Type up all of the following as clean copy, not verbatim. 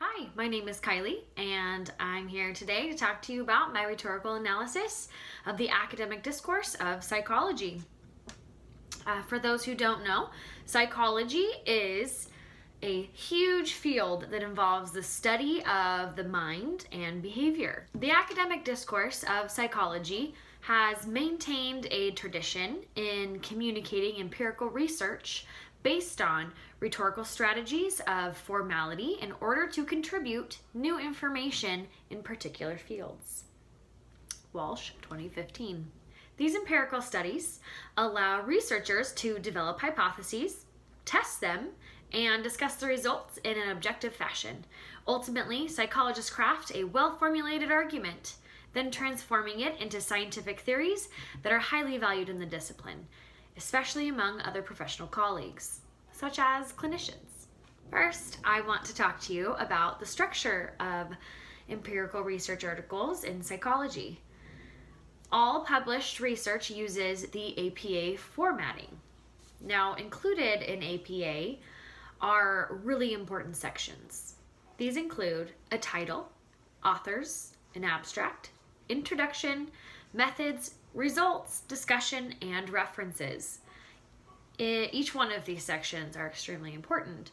Hi, my name is Kylie, and I'm here today to talk to you about my rhetorical analysis of the academic discourse of psychology. For those who don't know, psychology is a huge field that involves the study of the mind and behavior. The academic discourse of psychology has maintained a tradition in communicating empirical research based on rhetorical strategies of formality in order to contribute new information in particular fields. Walsh, 2015. These empirical studies allow researchers to develop hypotheses, test them, and discuss the results in an objective fashion. Ultimately, psychologists craft a well-formulated argument, then transforming it into scientific theories that are highly valued in the discipline, especially among other professional colleagues, such as clinicians. First, I want to talk to you about the structure of empirical research articles in psychology. All published research uses the APA formatting. Now, included in APA are really important sections. These include a title, authors, an abstract, introduction, methods, results, discussion, and references. Each one of these sections are extremely important.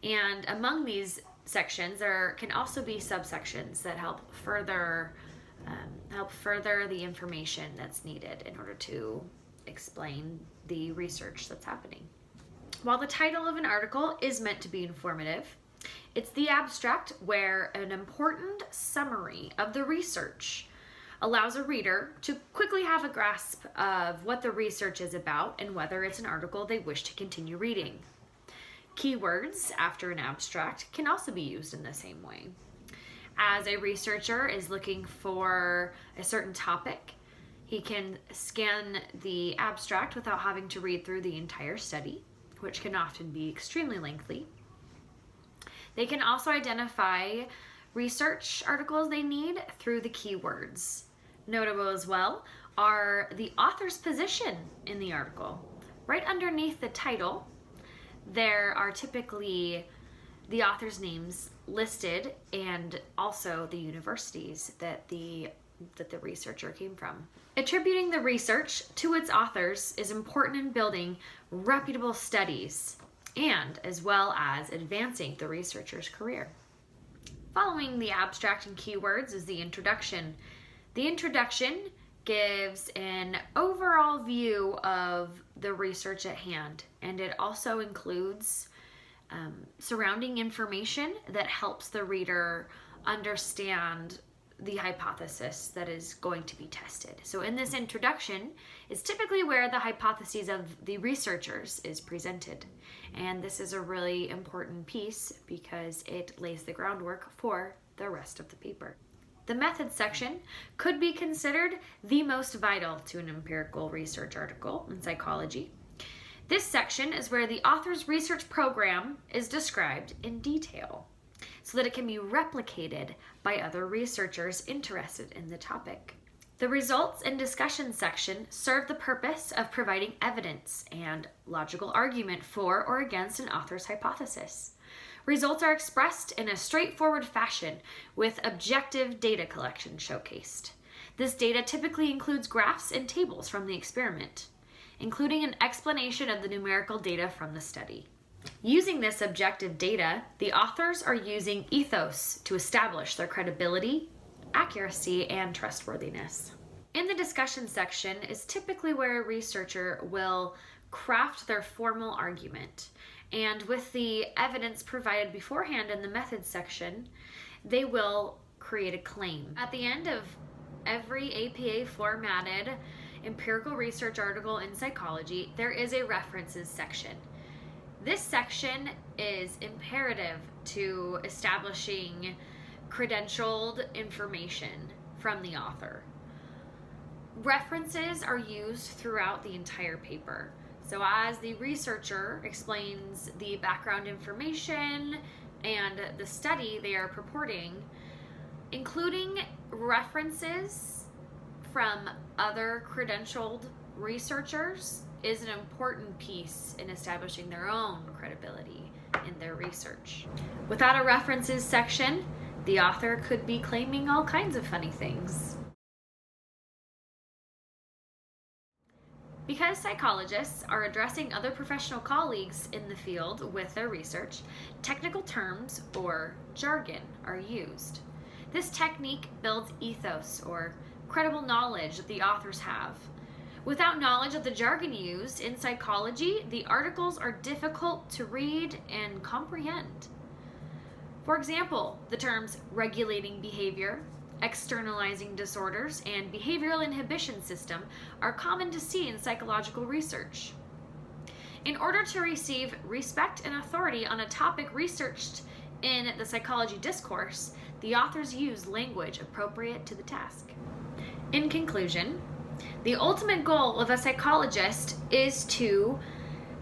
And among these sections, there can also be subsections that help further the information that's needed in order to explain the research that's happening. While the title of an article is meant to be informative, it's the abstract where an important summary of the research allows a reader to quickly have a grasp of what the research is about and whether it's an article they wish to continue reading. Keywords after an abstract can also be used in the same way. As a researcher is looking for a certain topic, he can scan the abstract without having to read through the entire study, which can often be extremely lengthy. They can also identify research articles they need through the keywords. Notable as well are the author's position in the article. Right underneath the title, there are typically the author's names listed and also the universities that the researcher came from. Attributing the research to its authors is important in building reputable studies and as well as advancing the researcher's career. Following the abstract and keywords is the introduction. The introduction gives an overall view of the research at hand, and it also includes surrounding information that helps the reader understand the hypothesis that is going to be tested. So in this introduction is typically where the hypotheses of the researchers is presented. And this is a really important piece because it lays the groundwork for the rest of the paper. The methods section could be considered the most vital to an empirical research article in psychology. This section is where the author's research program is described in detail, so that it can be replicated by other researchers interested in the topic. The results and discussion section serve the purpose of providing evidence and logical argument for or against an author's hypothesis. Results are expressed in a straightforward fashion with objective data collection showcased. This data typically includes graphs and tables from the experiment, including an explanation of the numerical data from the study. Using this objective data, the authors are using ethos to establish their credibility, accuracy, and trustworthiness. In the discussion section is typically where a researcher will craft their formal argument. And with the evidence provided beforehand in the methods section, they will create a claim. At the end of every APA formatted empirical research article in psychology, there is a references section. This section is imperative to establishing credentialed information from the author. References are used throughout the entire paper. So as the researcher explains the background information and the study they are purporting, including references from other credentialed researchers is an important piece in establishing their own credibility in their research. Without a references section, the author could be claiming all kinds of funny things. Because psychologists are addressing other professional colleagues in the field with their research, technical terms or jargon are used. This technique builds ethos or credible knowledge that the authors have. Without knowledge of the jargon used in psychology, the articles are difficult to read and comprehend. For example, the terms regulating behavior, externalizing disorders, and behavioral inhibition system are common to see in psychological research. In order to receive respect and authority on a topic researched in the psychology discourse, the authors use language appropriate to the task. In conclusion, the ultimate goal of a psychologist is to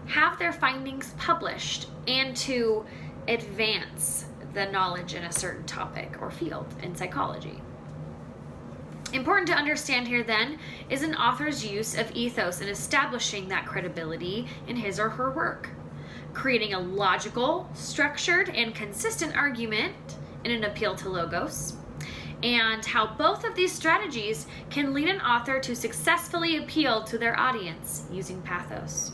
have their findings published and to advance the knowledge in a certain topic or field in psychology. Important to understand here then is an author's use of ethos in establishing that credibility in his or her work, creating a logical, structured, and consistent argument in an appeal to logos, and how both of these strategies can lead an author to successfully appeal to their audience using pathos.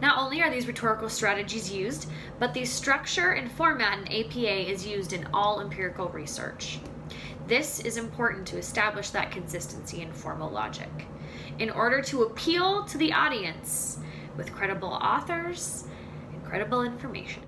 Not only are these rhetorical strategies used, but the structure and format in APA is used in all empirical research. This is important to establish that consistency in formal logic in order to appeal to the audience with credible authors and credible information.